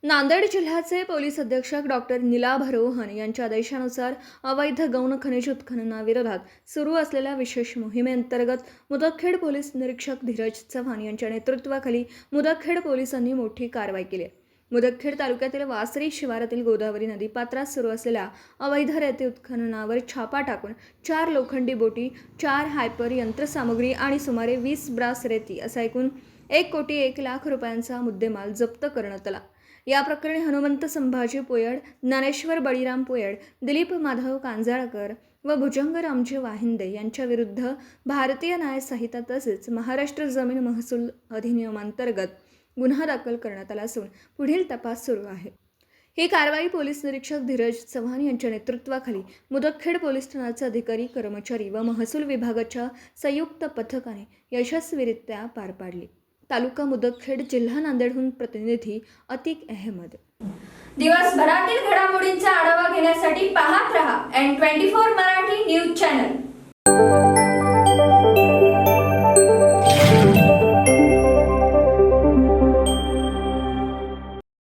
नांदेड जिल्ह्याचे पोलीस अधीक्षक डॉक्टर नीलाभ रोहन यांच्या आदेशानुसार अवैध गौण खनिज उत्खननाविरोधात सुरू असलेल्या विशेष मोहिमेअंतर्गत मुदखेड पोलीस निरीक्षक धीरज चव्हाण यांच्या नेतृत्वाखाली मुदखेड पोलिसांनी मोठी कारवाई केली आहे। मुदखेड तालुक्यातील वासरी शिवारातील गोदावरी नदीपात्रात सुरू असलेल्या अवैध रेती उत्खननावर छापा टाकून 4 लोखंडी बोटी, 4 हायपर यंत्रसामुग्री आणि सुमारे 20 ब्रास रेती असा एकूण 1,01,00,000 रुपयांचा मुद्देमाल जप्त करण्यात आला। या प्रकरणी हनुमंत संभाजी पोयड, ज्ञानेश्वर बळीराम पोयड, दिलीप माधव कांजाळकर व भुजंग रामजी वाहिंदे यांच्या विरुद्ध भारतीय न्याय संहिता तसेच महाराष्ट्र जमीन महसूल अधिनियमांतर्गत गुन्हा दाखल करण्यात आला असून पुढील तपास सुरू आहे। ही कारवाई पोलीस निरीक्षक धीरज चव्हाण यांच्या नेतृत्वाखाली मुदखेड पोलीस ठाण्याचे अधिकारी, कर्मचारी व महसूल विभागाच्या संयुक्त पथकाने यशस्वीरित्या पार पाडली। तालुका मुदखेड, जिल्हा नांदेडहून प्रतिनिधी अतिक अहमद। दिवसभरातील घडामोडींचा आढावा घेण्यासाठी पाहत रहा N24 मराठी न्यूज चॅनल।